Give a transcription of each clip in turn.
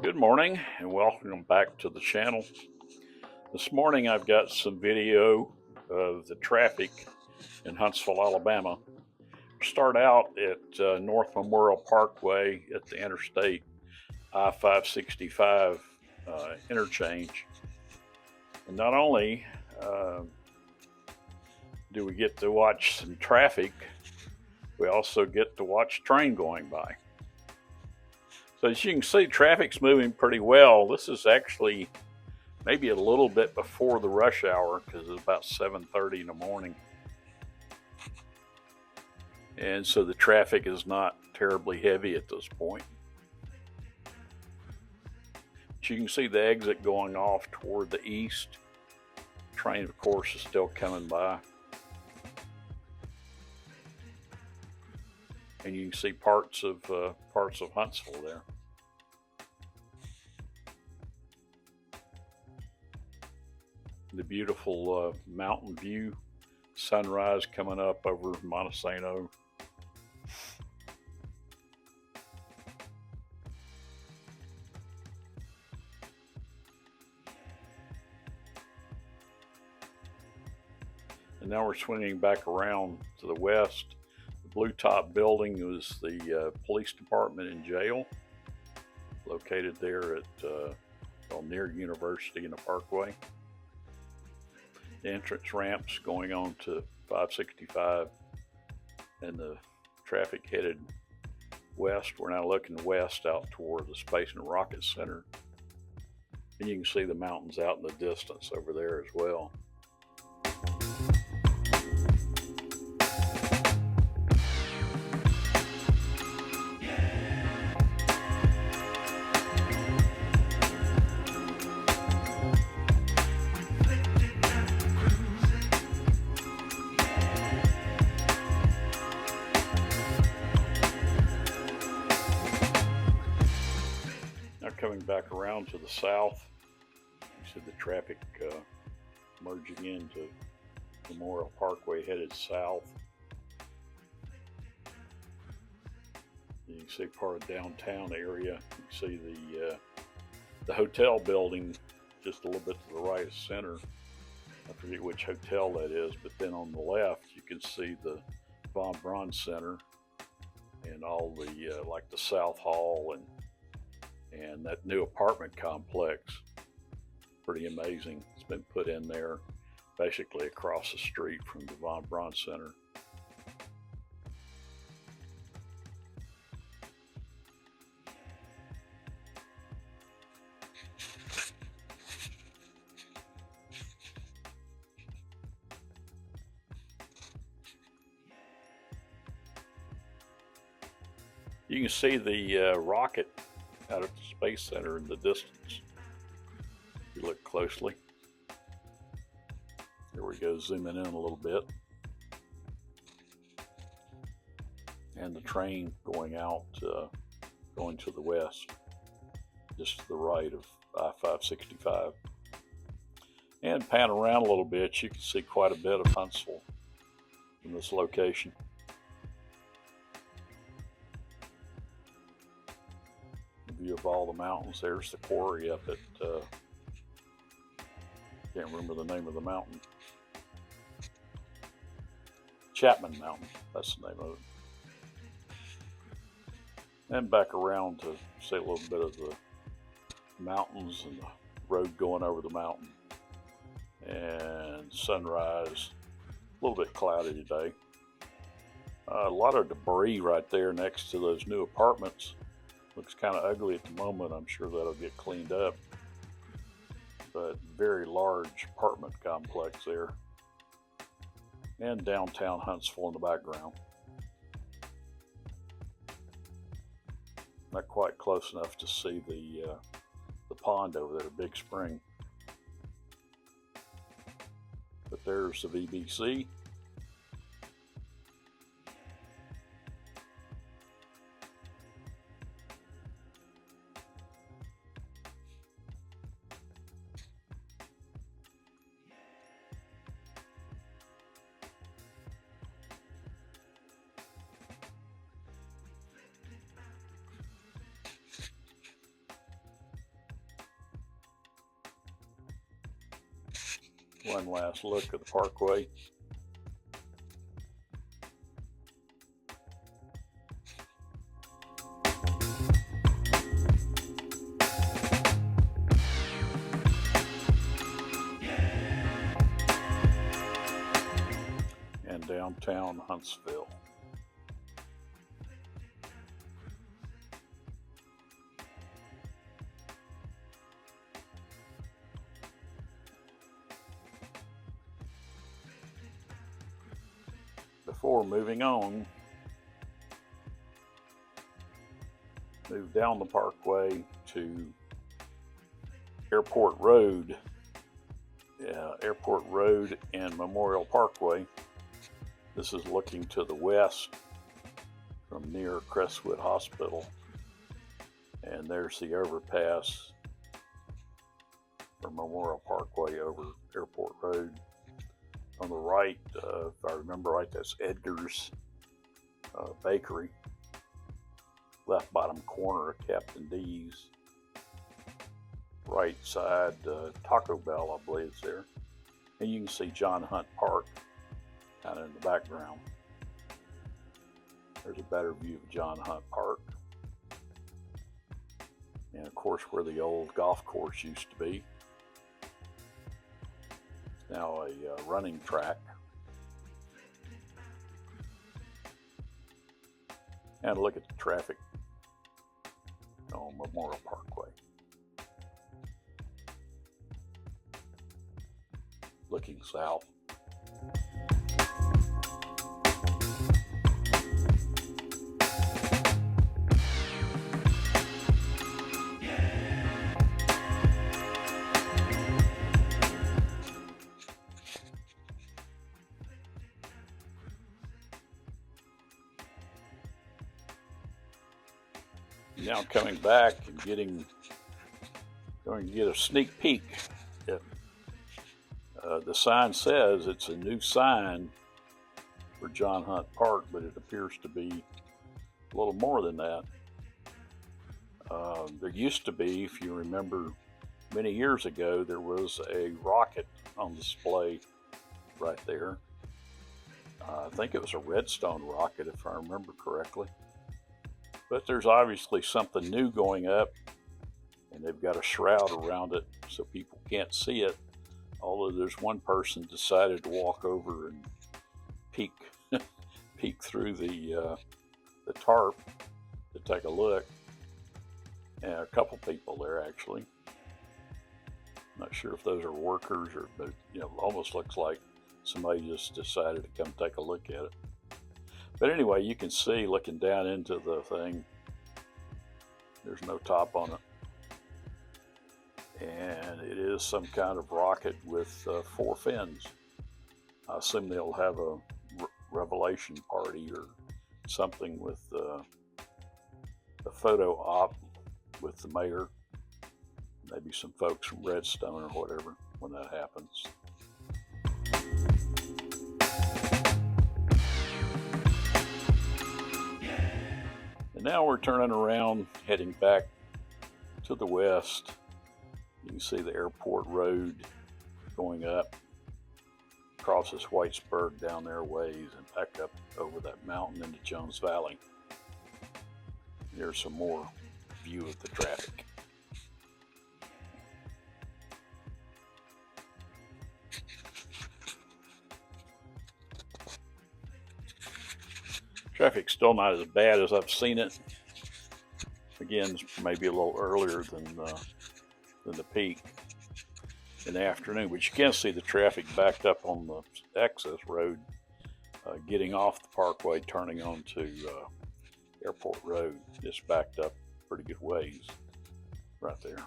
Good morning and welcome back to the channel. This morning I've got some video of the traffic in Huntsville, Alabama. Start out at North Memorial Parkway at the Interstate I-565 interchange. And not only do we get to watch some traffic, we also get to watch a train going by. So as you can see, traffic's moving pretty well. This is actually maybe a little bit before the rush hour because it's about 7:30 in the morning. And so the traffic is not terribly heavy at this point. But you can see the exit going off toward the east. Train, of course, is still coming by. And you can see parts of Huntsville there. The beautiful mountain view, sunrise coming up over Montesano. And now we're swinging back around to the west. The blue top building is the police department and jail, located there at near University in the Parkway. The entrance ramps going on to 565 and the traffic headed west. We're now looking west out toward the Space and Rocket Center. And you can see the mountains out in the distance over there as well. Coming back around to the south, you see the traffic merging into Memorial Parkway headed south. You can see part of downtown area. You can see the hotel building just a little bit to the right of center. I forget which hotel that is, but then on the left you can see the Von Braun Center and all the like the South Hall and that new apartment complex. Pretty amazing. It's been put in there basically across the street from the Von Braun Center. You can see the rocket out at the Space Center in the distance. If you look closely. There we go, zooming in a little bit. And the train going out, going to the west, just to the right of I-565. And pan around a little bit, you can see quite a bit of Huntsville in this location. View of all the mountains. There's the quarry up at can't remember the name of the mountain. Chapman Mountain, that's the name of it. And back around to see a little bit of the mountains and the road going over the mountain. And sunrise, a little bit cloudy today. A lot of debris right there next to those new apartments. Looks kind of ugly at the moment. I'm sure that'll get cleaned up. But very large apartment complex there. And downtown Huntsville in the background. Not quite close enough to see the pond over there, Big Spring. But there's the VBC. One last look at the parkway. And downtown Huntsville. Before moving on, move down the parkway to Airport Road. Airport Road and Memorial Parkway. This is looking to the west from near Crestwood Hospital. And there's the overpass from Memorial Parkway over Airport Road. On the right, if I remember right, that's Edgar's Bakery. Left bottom corner of Captain D's. Right side, Taco Bell, I believe, is there. And you can see John Hunt Park kind of in the background. There's a better view of John Hunt Park. And of course, where the old golf course used to be. Now a running track. And look at the traffic on Memorial Parkway. Looking south. Now coming back and going to get a sneak peek. The sign says it's a new sign for John Hunt Park, but it appears to be a little more than that. There used to be, if you remember, many years ago, there was a rocket on display right there. I think it was a Redstone rocket, if I remember correctly. But there's obviously something new going up, and they've got a shroud around it so people can't see it. Although there's one person decided to walk over and peek through the tarp to take a look. And a couple people there, actually. Not sure if those are workers but almost looks like somebody just decided to come take a look at it. But anyway, you can see looking down into the thing, there's no top on it. And it is some kind of rocket with 4 fins. I assume they'll have a revelation party or something with a photo op with the mayor, maybe some folks from Redstone or whatever when that happens. And now we're turning around, heading back to the west. You can see the Airport Road going up, crosses Whitesburg down there ways and back up over that mountain into Jones Valley. There's some more view of the traffic. Traffic's still not as bad as I've seen it. Again, maybe a little earlier than the peak in the afternoon, but you can see the traffic backed up on the access road, getting off the parkway, turning onto Airport Road. Just backed up pretty good ways right there.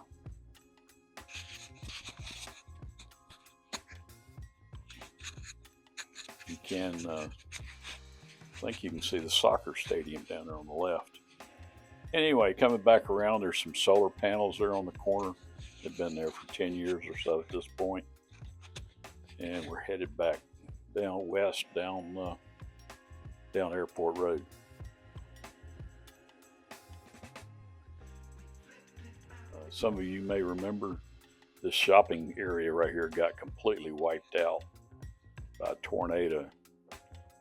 You can, I think you can see the soccer stadium down there on the left. Anyway, coming back around, there's some solar panels there on the corner. They've been there for 10 years or so at this point. And we're headed back down west, down Airport Road. Some of you may remember This shopping area right here got completely wiped out by a tornado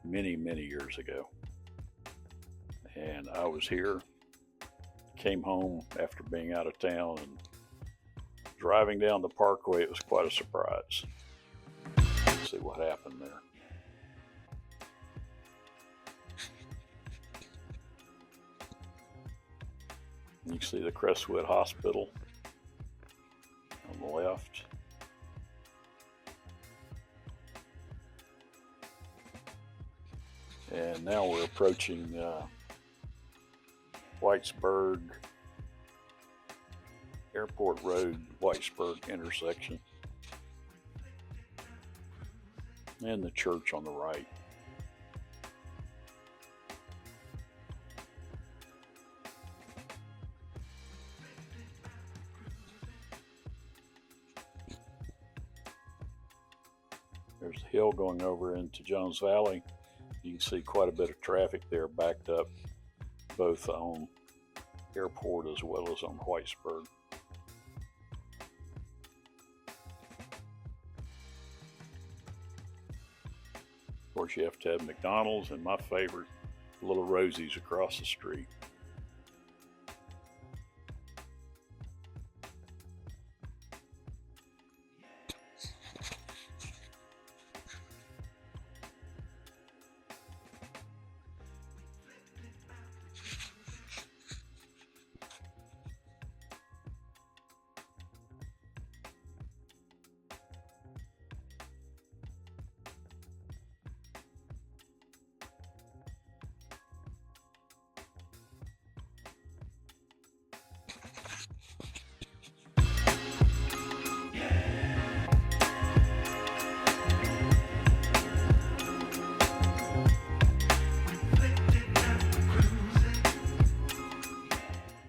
many, many years ago. And I was here, came home after being out of town, and driving down the parkway, it was quite a surprise. Let's see what happened there. You can see the Crestwood Hospital on the left. And now we're approaching Whitesburg, Airport Road, Whitesburg intersection, and the church on the right. There's the hill going over into Jones Valley. You can see quite a bit of traffic there backed up, both on Airport as well as on Whitesburg. Of course, you have to have McDonald's, and my favorite, Little Rosie's across the street.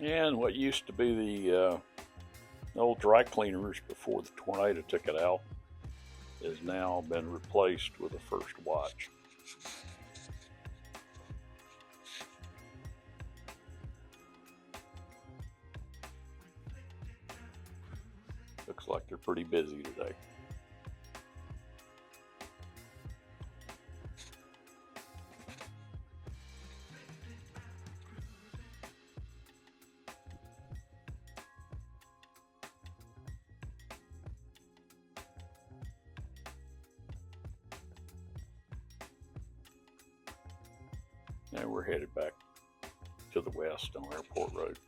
And what used to be the old dry cleaners before the tornado took it out has now been replaced with a First Watch. Looks like they're pretty busy today. And we're headed back to the west on Airport Road.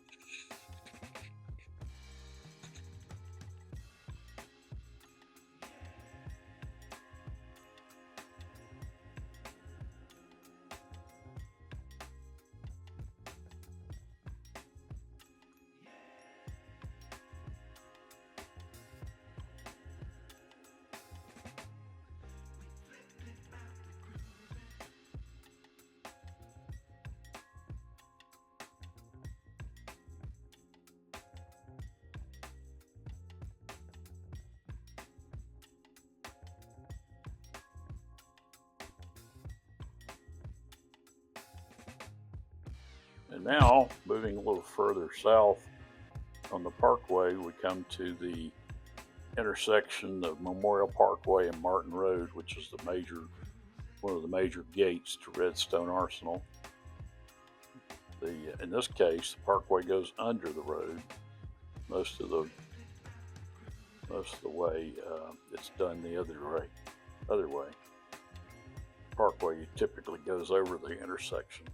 And now, moving a little further south on the Parkway, we come to the intersection of Memorial Parkway and Martin Road, which is one of the major gates to Redstone Arsenal. In this case, the Parkway goes under the road most of the way. It's done the other way. Parkway typically goes over the intersection.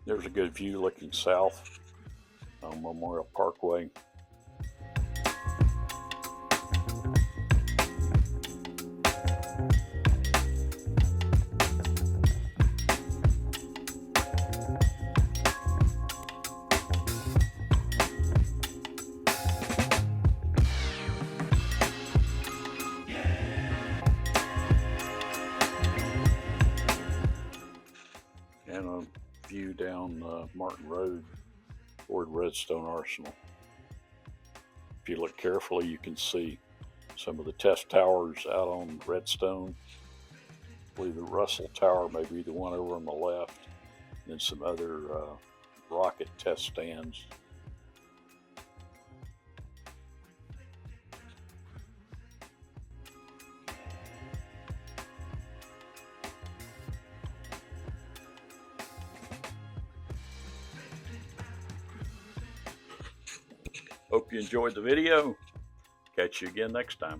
There's a good view looking south on Memorial Parkway. And a view down Martin Road toward Redstone Arsenal. If you look carefully, you can see some of the test towers out on Redstone. I believe the Russell Tower may be the one over on the left, and then some other rocket test stands. Hope you enjoyed the video. Catch you again next time.